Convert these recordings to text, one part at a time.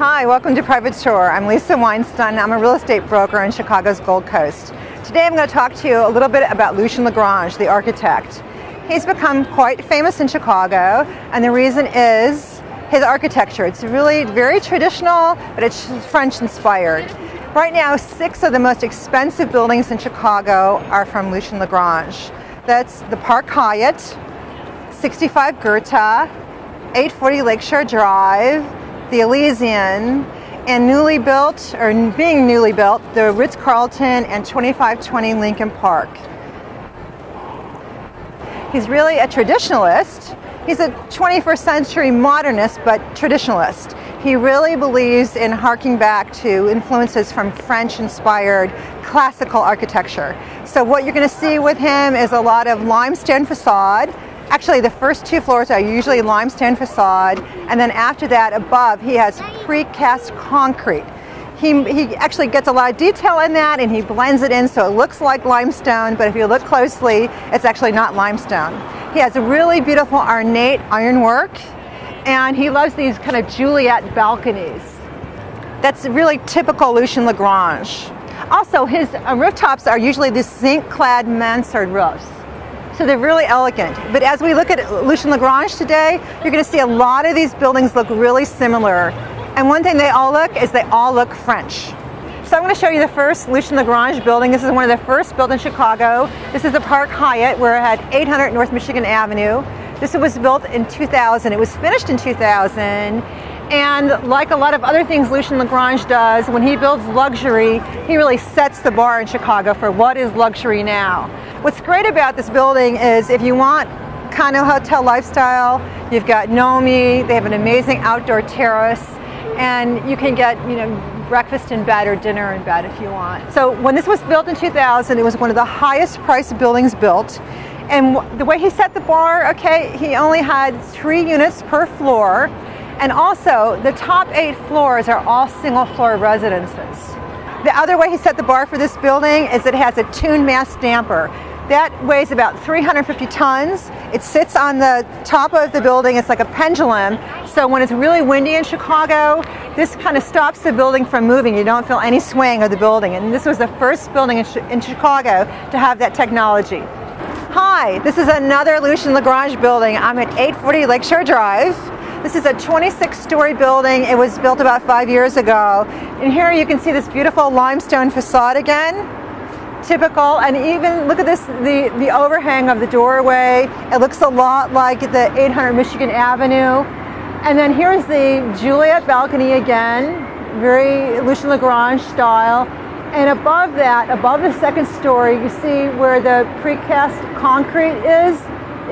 Hi, welcome to Private Tour. I'm Lissa Weinstein. I'm a real estate broker in Chicago's Gold Coast. Today I'm going to talk to you a little bit about Lucien Lagrange, the architect. He's become quite famous in Chicago, and the reason is his architecture. It's really very traditional, but it's French inspired. Right now, 6 of the most expensive buildings in Chicago are from Lucien Lagrange. That's the Park Hyatt, 65 Goethe, 840 Lakeshore Drive, the Elysian, and newly built, or being newly built, the Ritz-Carlton and 2520 Lincoln Park. He's really a traditionalist. He's a 21st century modernist, but traditionalist. He really believes in harking back to influences from French-inspired classical architecture. So what you're going to see with him is a lot of limestone facade. Actually, the first 2 floors are usually limestone facade, and then after that, above, he has precast concrete. He actually gets a lot of detail in that, and he blends it in so it looks like limestone, but if you look closely, it's actually not limestone. He has a really beautiful ornate ironwork, and he loves these kind of Juliet balconies. That's really typical Lucien Lagrange. Also, his rooftops are usually the zinc-clad mansard roofs. So they're really elegant. But as we look at Lucien Lagrange today, you're going to see a lot of these buildings look really similar. And one thing they all look French. So I'm going to show you the first Lucien Lagrange building. This is one of the first built in Chicago. This is the Park Hyatt. We're at 800 North Michigan Avenue. This was built in 2000. It was finished in 2000. And like a lot of other things Lucien Lagrange does, when he builds luxury, he really sets the bar in Chicago for what is luxury now. What's great about this building is if you want condo hotel lifestyle, you've got Nomi, they have an amazing outdoor terrace, and you can get, breakfast in bed or dinner in bed if you want. So when this was built in 2000, it was one of the highest priced buildings built. And the way he set the bar, okay, he only had 3 units per floor. And also, the top 8 floors are all single floor residences. The other way he set the bar for this building is it has a tuned mass damper. That weighs about 350 tons. It sits on the top of the building. It's like a pendulum. So when it's really windy in Chicago, this kind of stops the building from moving. You don't feel any swing of the building. And this was the first building in Chicago to have that technology. Hi, this is another Lucien Lagrange building. I'm at 840 Lakeshore Drive. This is a 26-story building. It was built about 5 years ago. And here you can see this beautiful limestone facade again. Typical, and even look at this, the overhang of the doorway. It looks a lot like the 800 Michigan Avenue. And then here's the Juliet balcony again, very Lucien Lagrange style. And above that, above the second story, you see where the precast concrete is.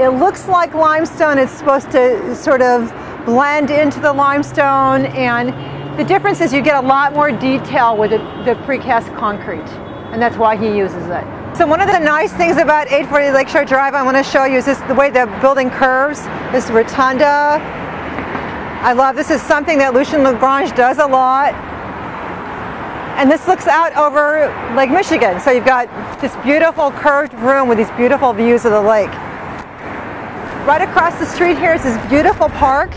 It looks like limestone. It's supposed to sort of blend into the limestone, and the difference is you get a lot more detail with the precast concrete, and that's why he uses it. So one of the nice things about 840 Lakeshore Drive I want to show you is the way the building curves, this rotunda. I love this. Is something that Lucien Lagrange does a lot. And this looks out over Lake Michigan, so you've got this beautiful curved room with these beautiful views of the lake. Right across the street here is this beautiful park.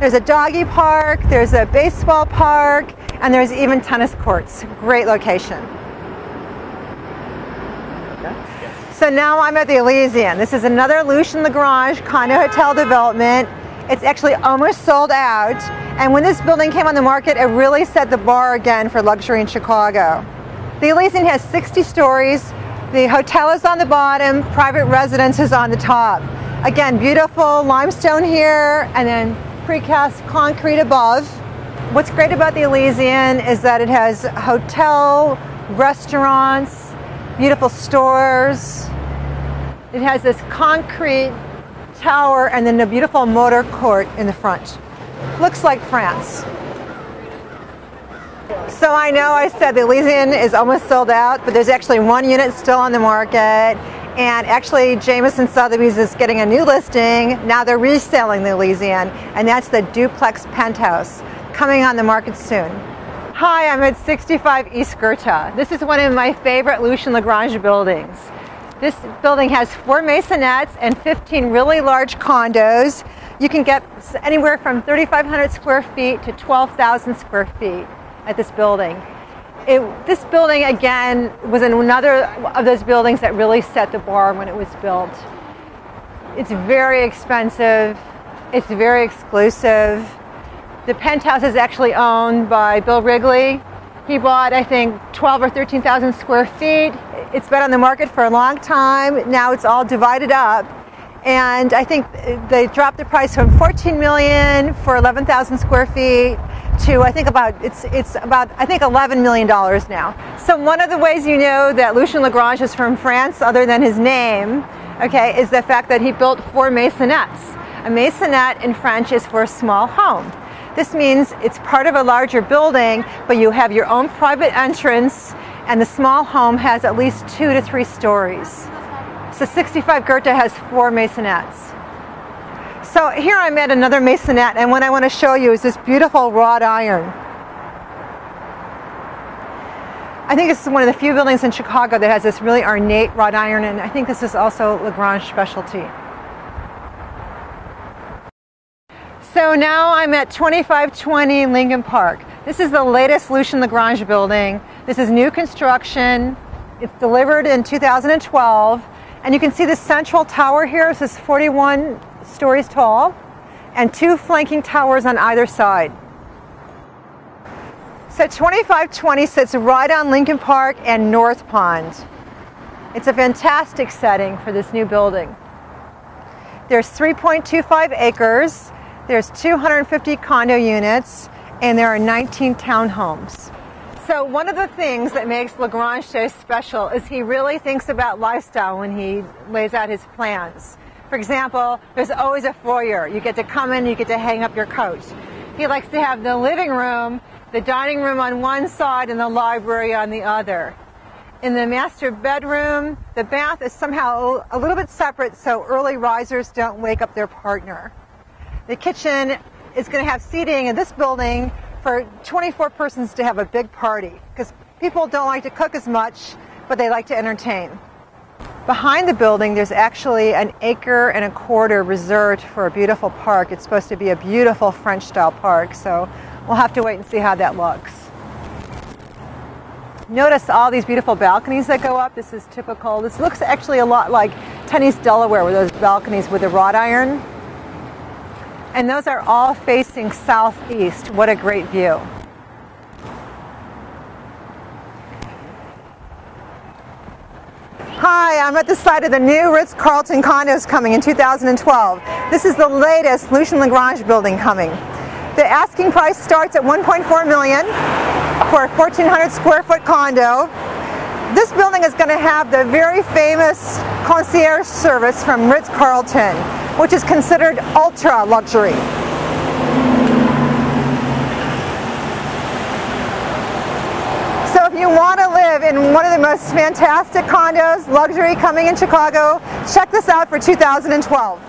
There's a doggy park, there's a baseball park, and there's even tennis courts. Great location. So now I'm at the Elysian. This is another Lucien Lagrange condo hotel development. It's actually almost sold out. And when this building came on the market, it really set the bar again for luxury in Chicago. The Elysian has 60 stories. The hotel is on the bottom, private residence is on the top. Again, beautiful limestone here, and then precast concrete above. What's great about the Elysian is that it has hotel, restaurants, beautiful stores. It has this concrete tower and then a beautiful motor court in the front. Looks like France. So I know I said the Elysian is almost sold out, but there's actually 1 unit still on the market. And actually, Jameson Sotheby's is getting a new listing. Now they're reselling the Elysian, and that's the duplex penthouse coming on the market soon. Hi, I'm at 65 East Goethe. This is one of my favorite Lucien Lagrange buildings. This building has 4 maisonettes and 15 really large condos. You can get anywhere from 3,500 square feet to 12,000 square feet at this building. This building, again, was another of those buildings that really set the bar when it was built. It's very expensive. It's very exclusive. The penthouse is actually owned by Bill Wrigley. He bought, I think, 12 or 13,000 square feet. It's been on the market for a long time. Now it's all divided up. And I think they dropped the price from $14 million for 11,000 square feet to I think it's about $11 million now. So one of the ways you know that Lucien Lagrange is from France, other than his name, okay, is the fact that he built 4 maisonettes. A maisonette in French is for a small home. This means it's part of a larger building, but you have your own private entrance, and the small home has at least 2 to 3 stories. So 65 Goethe has 4 maisonettes. So here I'm at another maisonette, and what I want to show you is this beautiful wrought iron. I think this is one of the few buildings in Chicago that has this really ornate wrought iron, and I think this is also Lagrange's specialty. So now I'm at 2520 Lincoln Park. This is the latest Lucien Lagrange building. This is new construction. It's delivered in 2012. And you can see the central tower here. This is 41 stories tall and 2 flanking towers on either side. So 2520 sits right on Lincoln Park and North Pond. It's a fantastic setting for this new building. There's 3.25 acres. There's 250 condo units, and there are 19 townhomes. So one of the things that makes Lagrange so special is he really thinks about lifestyle when he lays out his plans. For example, there's always a foyer. You get to come in, you get to hang up your coat. He likes to have the living room, the dining room on one side, and the library on the other. In the master bedroom, the bath is somehow a little bit separate so early risers don't wake up their partner. The kitchen is going to have seating in this building for 24 persons to have a big party, because people don't like to cook as much, but they like to entertain. Behind the building, there's actually 1.25 acres reserved for a beautiful park. It's supposed to be a beautiful French-style park, so we'll have to wait and see how that looks. Notice all these beautiful balconies that go up. This is typical. This looks actually a lot like Tenny's Delaware with those balconies with the wrought iron. And those are all facing southeast. What a great view. Hi, I'm at the site of the new Ritz-Carlton condos coming in 2012. This is the latest Lucien Lagrange building coming. The asking price starts at $1.4 million for a 1,400 square foot condo. This building is going to have the very famous concierge service from Ritz-Carlton, which is considered ultra luxury. So if you want to live in one of the most fantastic condos, luxury coming in Chicago, check this out for 2012.